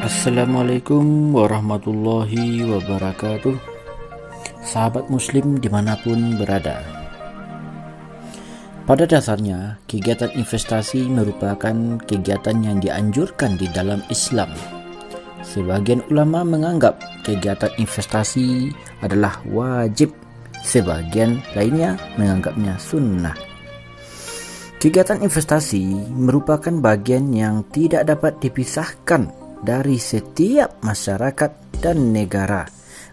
Assalamualaikum warahmatullahi wabarakatuh. Sahabat muslim dimanapun berada, pada dasarnya kegiatan investasi merupakan kegiatan yang dianjurkan di dalam Islam. Sebagian ulama menganggap kegiatan investasi adalah wajib, sebagian lainnya menganggapnya sunnah. Kegiatan investasi merupakan bagian yang tidak dapat dipisahkan dari setiap masyarakat dan negara,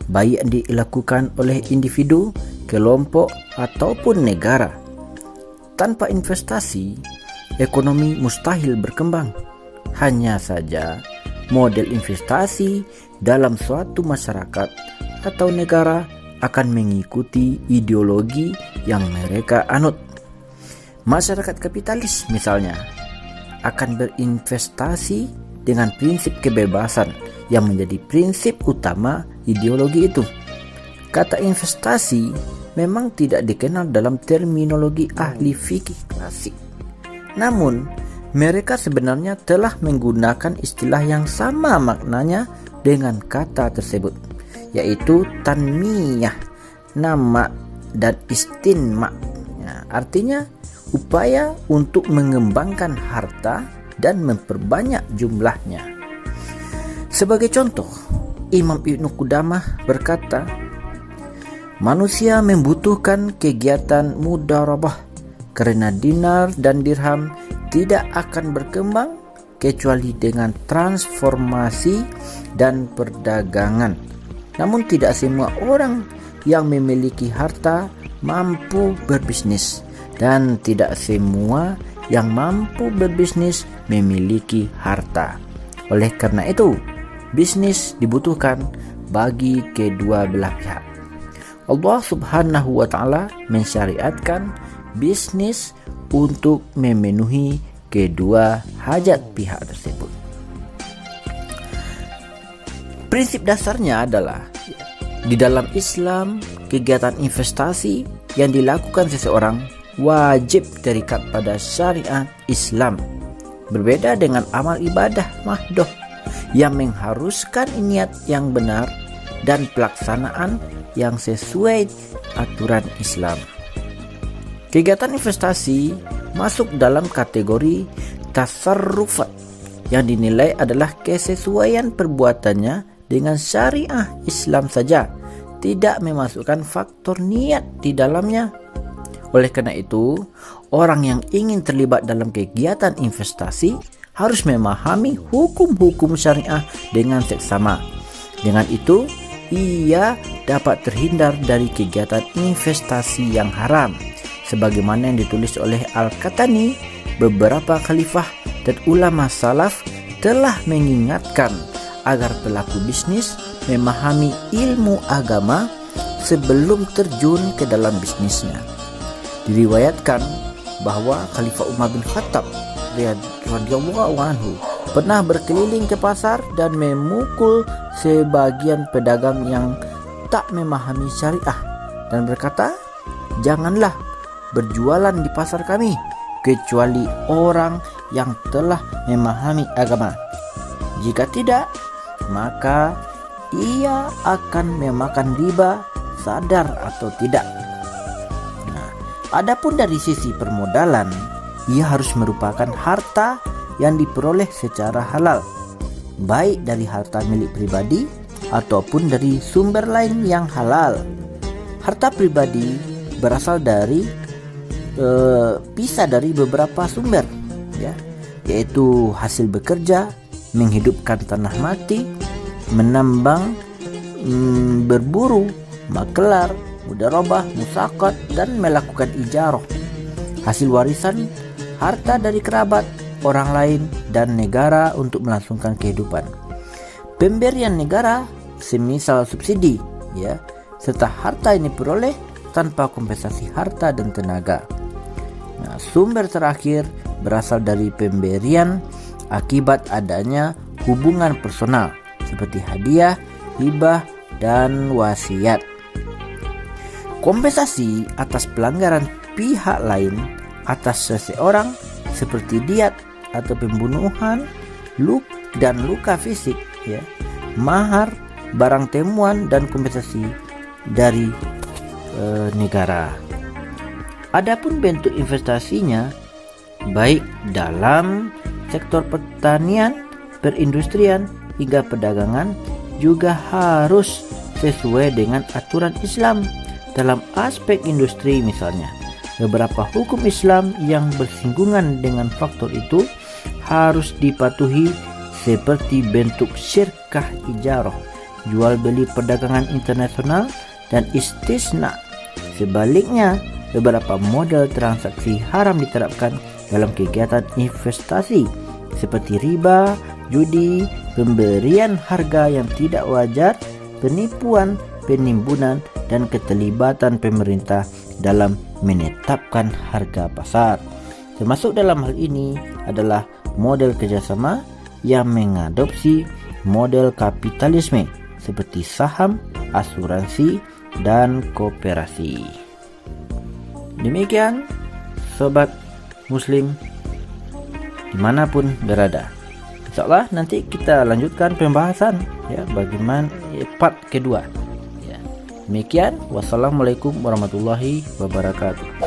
baik dilakukan oleh individu, kelompok, ataupun negara. Tanpa investasi, ekonomi mustahil berkembang. Hanya saja, model investasi dalam suatu masyarakat atau negara akan mengikuti ideologi yang mereka anut. Masyarakat kapitalis misalnya akan berinvestasi dengan prinsip kebebasan yang menjadi prinsip utama ideologi itu. Kata investasi memang tidak dikenal dalam terminologi ahli fikih klasik. Namun, mereka sebenarnya telah menggunakan istilah yang sama maknanya dengan kata tersebut, yaitu tanmiyah, nama, dan istinma. Artinya, upaya untuk mengembangkan harta dan memperbanyak jumlahnya. Sebagai contoh, Imam Ibnu Qudamah berkata, manusia membutuhkan kegiatan mudharabah karena dinar dan dirham tidak akan berkembang kecuali dengan transformasi dan perdagangan. Namun tidak semua orang yang memiliki harta mampu berbisnis, dan tidak semua yang mampu berbisnis memiliki harta. Oleh karena itu, bisnis dibutuhkan bagi kedua belah pihak. Allah Subhanahu wa Ta'ala mensyariatkan bisnis untuk memenuhi kedua hajat pihak tersebut. Prinsip dasarnya adalah di dalam Islam, kegiatan investasi yang dilakukan seseorang wajib terikat pada syariat Islam. Berbeda dengan amal ibadah mahdoh yang mengharuskan niat yang benar dan pelaksanaan yang sesuai aturan Islam. Kegiatan investasi masuk dalam kategori tasarrufat yang dinilai adalah kesesuaian perbuatannya dengan syariah Islam saja, tidak memasukkan faktor niat di dalamnya. Oleh karena itu, orang yang ingin terlibat dalam kegiatan investasi harus memahami hukum-hukum syariah dengan seksama. Dengan itu, ia dapat terhindar dari kegiatan investasi yang haram. Sebagaimana yang ditulis oleh Al-Qahtani, beberapa khalifah dan ulama salaf telah mengingatkan agar pelaku bisnis memahami ilmu agama sebelum terjun ke dalam bisnisnya. Diriwayatkan bahwa Khalifah Umar bin Khattab radhiyallahu anhu pernah berkeliling ke pasar dan memukul sebagian pedagang yang tak memahami syariah dan berkata, "Janganlah berjualan di pasar kami kecuali orang yang telah memahami agama. Jika tidak, maka ia akan memakan riba sadar atau tidak." Adapun dari sisi permodalan, ia harus merupakan harta yang diperoleh secara halal, baik dari harta milik pribadi ataupun dari sumber lain yang halal. Harta pribadi berasal dari bisa dari beberapa sumber, yaitu hasil bekerja, menghidupkan tanah mati, menambang, berburu, makelar, mudharabah, musaqat, dan melakukan ijarah. Hasil warisan, harta dari kerabat, orang lain, dan negara untuk melangsungkan kehidupan. Pemberian negara, semisal subsidi, serta harta ini peroleh tanpa kompensasi harta dan tenaga. Sumber terakhir berasal dari pemberian akibat adanya hubungan personal seperti hadiah, hibah, dan wasiat. Kompensasi atas pelanggaran pihak lain atas seseorang seperti diat atau pembunuhan, dan luka fisik ya, mahar, barang temuan dan kompensasi dari negara. Adapun bentuk investasinya baik dalam sektor pertanian, perindustrian hingga perdagangan juga harus sesuai dengan aturan Islam. Dalam aspek industri misalnya, beberapa hukum Islam yang bersinggungan dengan faktor itu harus dipatuhi seperti bentuk syirkah ijarah, jual beli perdagangan internasional dan istisna. Sebaliknya, beberapa model transaksi haram diterapkan dalam kegiatan investasi seperti riba, judi, pemberian harga yang tidak wajar, penipuan, penimbunan, dan keterlibatan pemerintah dalam menetapkan harga pasar. Termasuk dalam hal ini adalah model kerjasama yang mengadopsi model kapitalisme seperti saham, asuransi, dan koperasi. Demikian sobat muslim dimanapun berada. InsyaAllah nanti kita lanjutkan pembahasan ya, bagaimana part kedua ya. Demikian, wassalamualaikum warahmatullahi wabarakatuh.